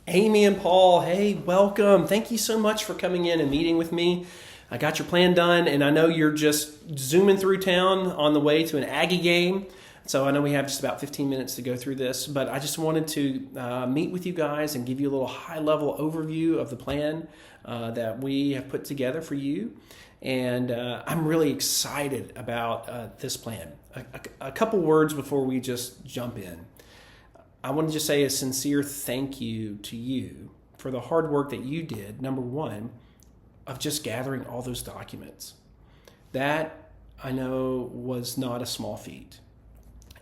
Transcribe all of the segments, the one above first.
Amy and Paul, hey, welcome. Thank you so much for coming in and meeting with me. I got your plan done, and I know you're just zooming through town on the way to an Aggie game. So I know we have just about 15 minutes to go through this, but I just wanted to meet with you guys and give you a little high-level overview of the plan that we have put together for you. And I'm really excited about this plan. A couple words before we just jump in. I want to just say a sincere thank you to you for the hard work that you did, number one, of just gathering all those documents. That, I know, was not a small feat.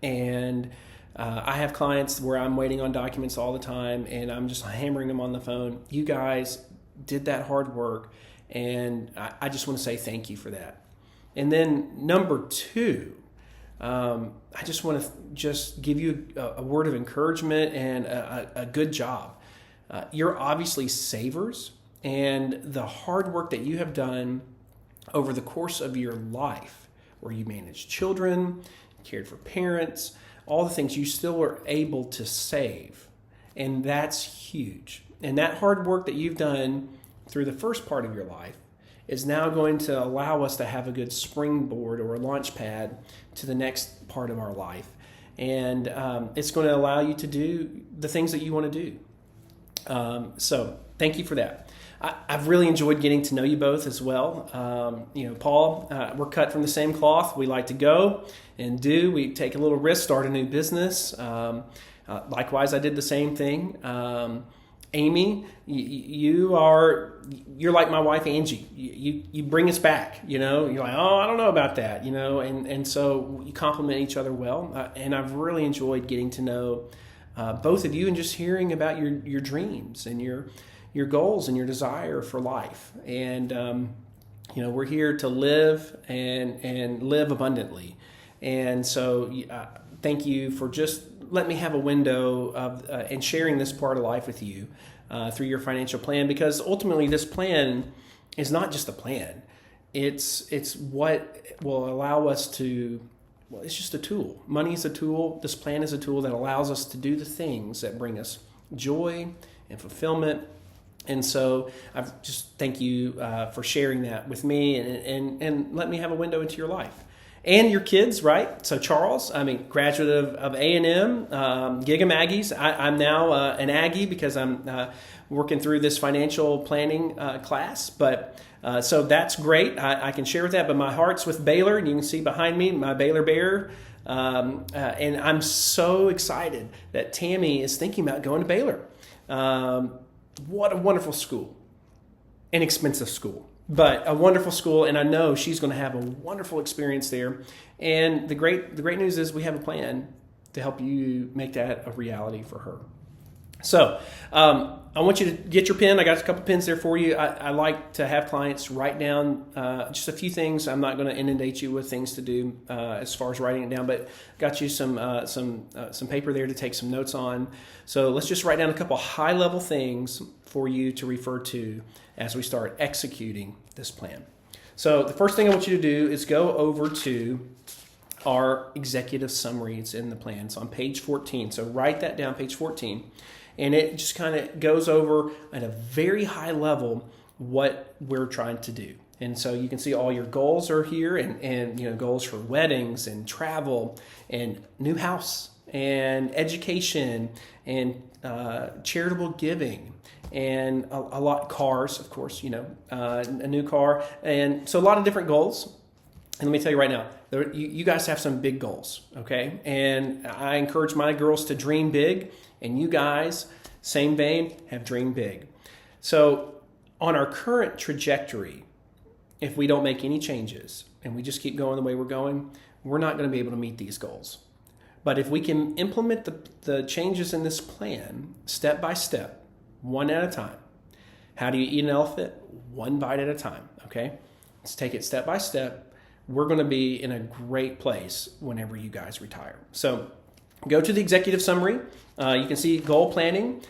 And I have clients where I'm waiting on documents all the time, and I'm just hammering them on the phone. You guys did that hard work, and I just want to say thank you for that. And then number two, I just want to just give you a word of encouragement and a good job. You're obviously savers, and the hard work that you have done over the course of your life, where you managed children, cared for parents, all the things, you still were able to save. And that's huge. And that hard work that you've done through the first part of your life is now going to allow us to have a good springboard or a launch pad to the next part of our life. And it's going to allow you to do the things that you want to do. So thank you for that. I've really enjoyed getting to know you both as well. Paul, we're cut from the same cloth. We like to go and do. We take a little risk, start a new business. Likewise, I did the same thing. Amy, you're like my wife Angie. You bring us back. You're like, oh, I don't know about that. And so you complement each other well. And I've really enjoyed getting to know both of you and just hearing about your dreams and your goals and your desire for life. And we're here to live and live abundantly. And so thank you for just letting me have a window of and sharing this part of life with you through your financial plan, because ultimately this plan is not just a plan. It's what will allow us to, well, it's just a tool. Money is a tool. This plan is a tool that allows us to do the things that bring us joy and fulfillment. And so I just thank you for sharing that with me and let me have a window into your life. And your kids, right? So Charles, graduate of A&M, Gig'em Aggies. I'm now an Aggie because I'm working through this financial planning class. But so that's great. I can share with that. But my heart's with Baylor, and you can see behind me my Baylor Bear. And I'm so excited that Tammy is thinking about going to Baylor. What a wonderful school. Inexpensive school, but a wonderful school, and I know she's going to have a wonderful experience there. And the great news is we have a plan to help you make that a reality for her. So I want you to get your pen. I got a couple pens there for you. I like to have clients write down just a few things. I'm not going to inundate you with things to do as far as writing it down, but got you some paper there to take some notes on. So let's just write down a couple high-level things for you to refer to as we start executing this plan. So the first thing I want you to do is go over to our executive summary. It's in the plan. It's on page 14. So write that down, page 14. And it just kind of goes over at a very high level what we're trying to do. And so you can see all your goals are here, and goals for weddings and travel and new house and education and charitable giving and a lot cars, of course, a new car. And so a lot of different goals. And let me tell you right now, you guys have some big goals, okay? And I encourage my girls to dream big, and you guys, same vein, have dreamed big. So on our current trajectory, if we don't make any changes and we just keep going the way we're going, we're not going to be able to meet these goals. But if we can implement the changes in this plan step by step, one at a time. How do you eat an elephant? One bite at a time, okay? Let's take it step by step. We're going to be in a great place whenever you guys retire. So go to the executive summary. You can see goal planning.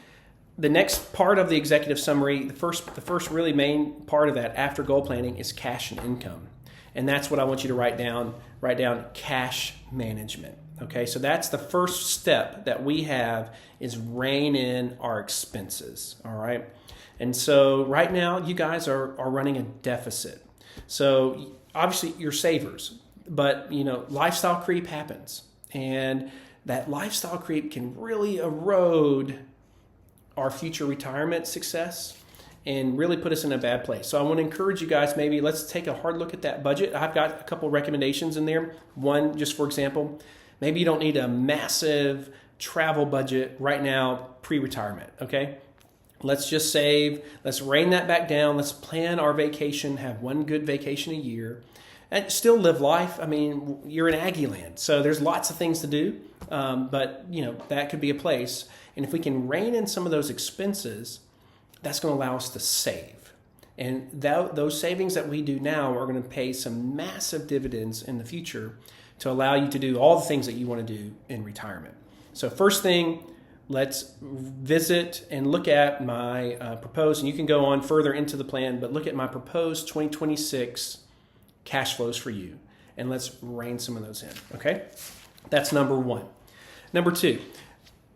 The next part of the executive summary, the first really main part of that after goal planning is cash and income. And that's what I want you to write down. Write down cash management. Okay, so that's the first step that we have, is rein in our expenses. All right. And so right now you guys are running a deficit. So obviously you're savers, but lifestyle creep happens, and that lifestyle creep can really erode our future retirement success and really put us in a bad place. So I want to encourage you guys, maybe let's take a hard look at that budget. I've got a couple recommendations in there. One, just for example, maybe you don't need a massive travel budget right now pre-retirement, okay? Let's just save. Let's rein that back down. Let's plan our vacation, have one good vacation a year, and still live life. I mean, you're in Aggie land, so there's lots of things to do, but that could be a place. And if we can rein in some of those expenses, that's going to allow us to save. And those savings that we do now are going to pay some massive dividends in the future to allow you to do all the things that you want to do in retirement. So first thing, let's visit and look at my proposed, and you can go on further into the plan, but look at my proposed 2026 cash flows for you. And let's rein some of those in, okay? That's number one. Number two,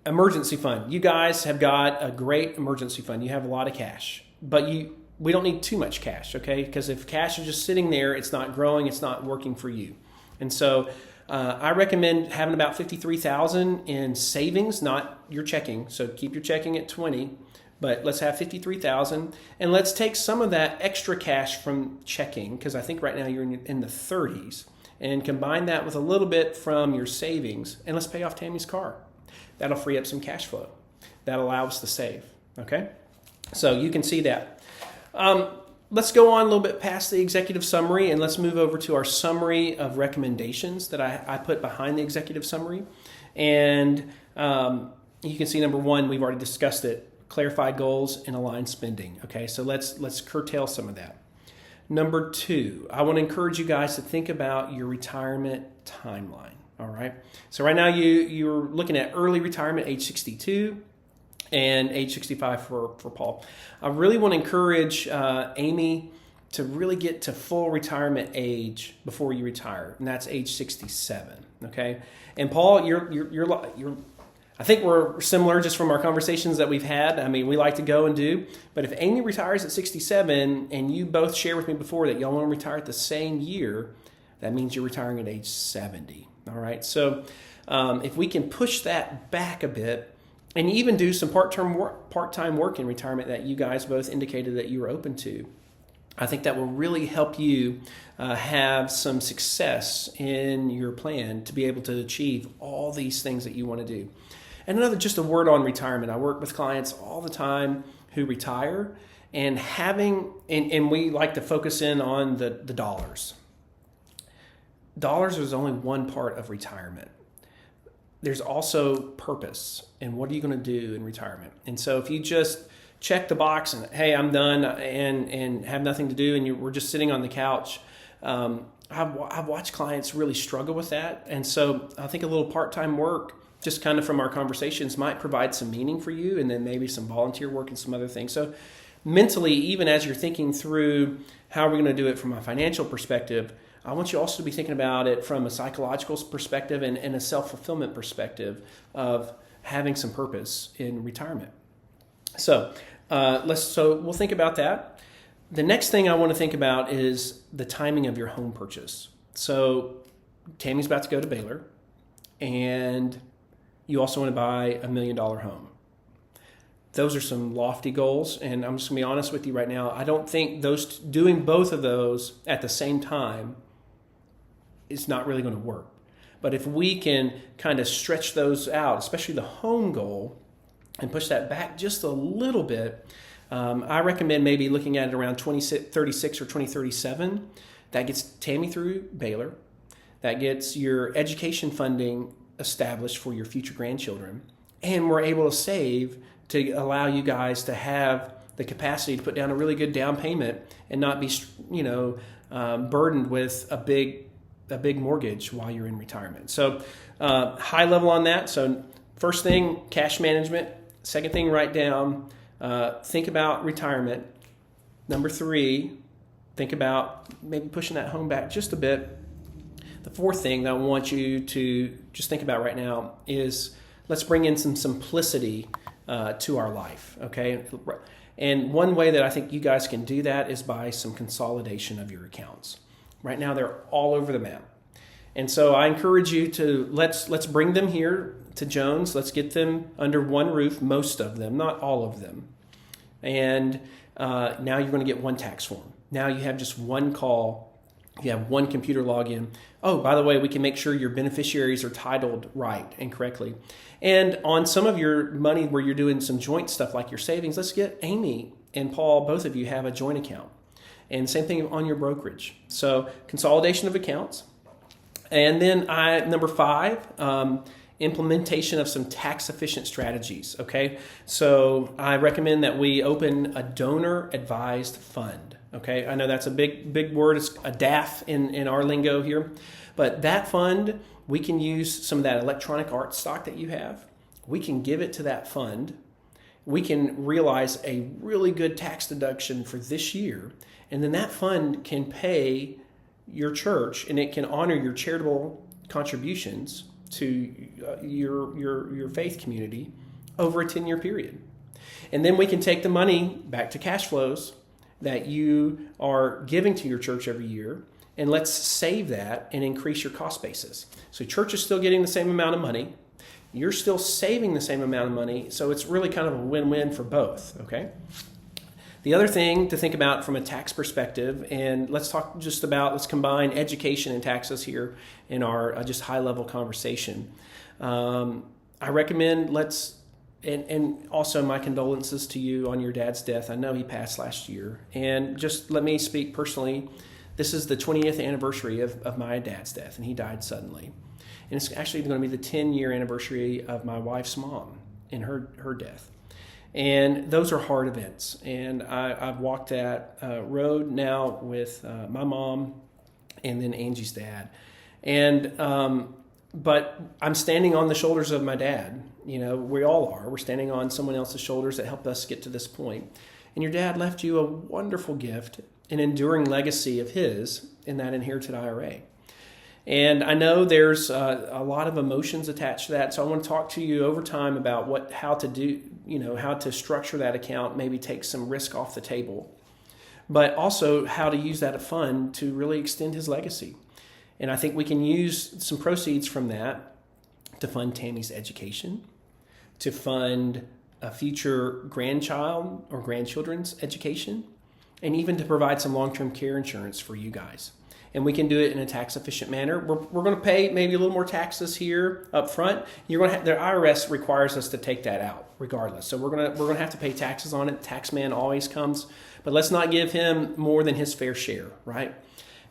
emergency fund. You guys have got a great emergency fund. You have a lot of cash, but we don't need too much cash, okay? Because if cash is just sitting there, it's not growing, it's not working for you. And so I recommend having about $53,000 in savings, not your checking. So keep your checking at 20, but let's have $53,000, and let's take some of that extra cash from checking, because I think right now you're in the 30s, and combine that with a little bit from your savings, and let's pay off Tammy's car. That'll free up some cash flow. That'll allow us to save, okay? So you can see that. Let's go on a little bit past the executive summary, and let's move over to our summary of recommendations that I put behind the executive summary. And you can see number one, we've already discussed it, clarified goals and aligned spending. Okay, so let's curtail some of that. Number two, I want to encourage you guys to think about your retirement timeline. All right. So right now you're looking at early retirement, age 62, and age 65 for Paul. I really want to encourage Amy to really get to full retirement age before you retire, and that's age 67. Okay. And Paul, you're I think we're similar just from our conversations that we've had. I mean, we like to go and do, but if Amy retires at 67 and you both shared with me before that y'all want to retire at the same year, that means you're retiring at age 70. All right. So if we can push that back a bit and even do some part-time work in retirement that you guys both indicated that you were open to, I think that will really help you have some success in your plan to be able to achieve all these things that you want to do. And just a word on retirement. I work with clients all the time who retire and we like to focus in on the dollars. Dollars is only one part of retirement. There's also purpose, and what are you going to do in retirement? And so if you just check the box and, hey, I'm done, and have nothing to do, and we're just sitting on the couch, I've watched clients really struggle with that. And so I think a little part-time work, just kind of from our conversations, might provide some meaning for you, and then maybe some volunteer work and some other things. So mentally, even as you're thinking through how we're going to do it from a financial perspective, I want you also to be thinking about it from a psychological perspective and a self-fulfillment perspective of having some purpose in retirement. So we'll think about that. The next thing I want to think about is the timing of your home purchase. So Tammy's about to go to Baylor, and you also want to buy $1 million home. Those are some lofty goals, and I'm just going to be honest with you right now. I don't think doing both of those at the same time is not really going to work. But if we can kind of stretch those out, especially the home goal, and push that back just a little bit, I recommend maybe looking at it around 2036 or 2037. That gets Tammy through Baylor. That gets your education funding established for your future grandchildren. And we're able to save to allow you guys to have the capacity to put down a really good down payment and not be, burdened with a big mortgage while you're in retirement. So high level on that. So first thing, cash management. Second thing, write down, think about retirement. Number three, think about maybe pushing that home back just a bit. The fourth thing that I want you to just think about right now is let's bring in some simplicity to our life, okay? And one way that I think you guys can do that is by some consolidation of your accounts. Right now, they're all over the map. And so I encourage you to let's bring them here to Jones. Let's get them under one roof, most of them, not all of them. And now you're going to get one tax form. Now you have just one call. You have one computer login. Oh, by the way, we can make sure your beneficiaries are titled right and correctly. And on some of your money where you're doing some joint stuff like your savings, let's get Amy and Paul, both of you have a joint account. And same thing on your brokerage. So consolidation of accounts. And then number 5, implementation of some tax efficient strategies. Okay, so I recommend that we open a donor advised fund. Okay, I know that's a big word. It's a DAF in our lingo here, but that fund, we can use some of that electronic art stock that you have. We can give it to that fund. We can realize a really good tax deduction for this year, and then that fund can pay your church, and it can honor your charitable contributions to your faith community over a 10-year period. And then we can take the money back to cash flows that you are giving to your church every year, and let's save that and increase your cost basis. So church is still getting the same amount of money. You're still saving the same amount of money, so it's really kind of a win-win for both, okay? The other thing to think about from a tax perspective, and let's combine education and taxes here in our just high-level conversation. I recommend and also my condolences to you on your dad's death. I know he passed last year. And just let me speak personally. This is the 20th anniversary of my dad's death, and he died suddenly. And it's actually going to be the 10-year anniversary of my wife's mom and her death. And those are hard events. And I've walked that road now with my mom and then Angie's dad. And but I'm standing on the shoulders of my dad. You know, we all are. We're standing on someone else's shoulders that helped us get to this point. And your dad left you a wonderful gift, an enduring legacy of his in that inherited IRA. And I know there's a lot of emotions attached to that. So I want to talk to you over time about how to structure that account, maybe take some risk off the table, but also how to use that fund to really extend his legacy. And I think we can use some proceeds from that to fund Tammy's education, to fund a future grandchild or grandchildren's education, and even to provide some long-term care insurance for you guys. And we can do it in a tax-efficient manner. We're going to pay maybe a little more taxes here up front. The IRS requires us to take that out regardless. So we're going to have to pay taxes on it. Taxman always comes, but let's not give him more than his fair share, right?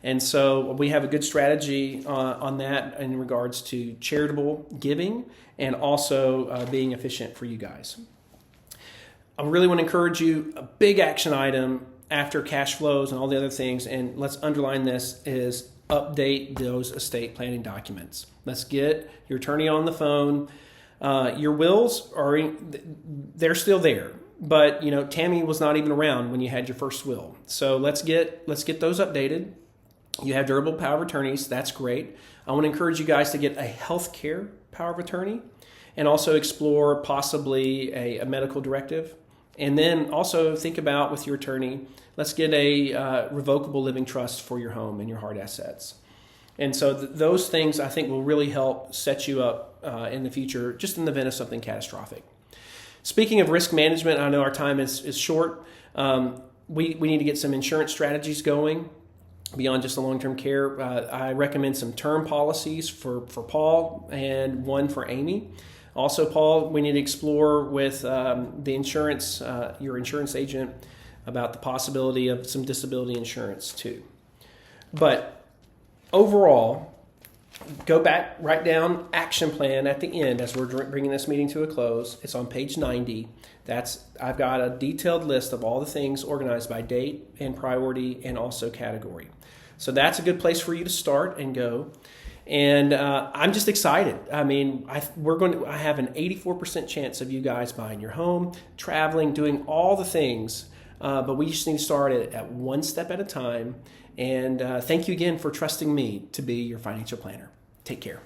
And so we have a good strategy on that in regards to charitable giving and also being efficient for you guys. I really want to encourage you, a big action item after cash flows and all the other things, and let's underline this, is update those estate planning documents. Let's get your attorney on the phone. Your wills they're still there, but Tammy was not even around when you had your first will. So let's get those updated. You have durable power of attorneys. That's great. I want to encourage you guys to get a healthcare power of attorney and also explore possibly a medical directive. And then also think about with your attorney, let's get a revocable living trust for your home and your hard assets. And so those things I think will really help set you up in the future, just in the event of something catastrophic. Speaking of risk management, I know our time is short. We need to get some insurance strategies going beyond just the long-term care. I recommend some term policies for Paul and one for Amy. Also, Paul, we need to explore with the insurance, your insurance agent, about the possibility of some disability insurance too. But overall, go back, write down action plan at the end as we're bringing this meeting to a close. It's on page 90. I've got a detailed list of all the things organized by date and priority and also category. So that's a good place for you to start and go. And I'm just excited. I mean, I have an 84% chance of you guys buying your home, traveling, doing all the things but we just need to start at one step at a time. And thank you again for trusting me to be your financial planner. Take care.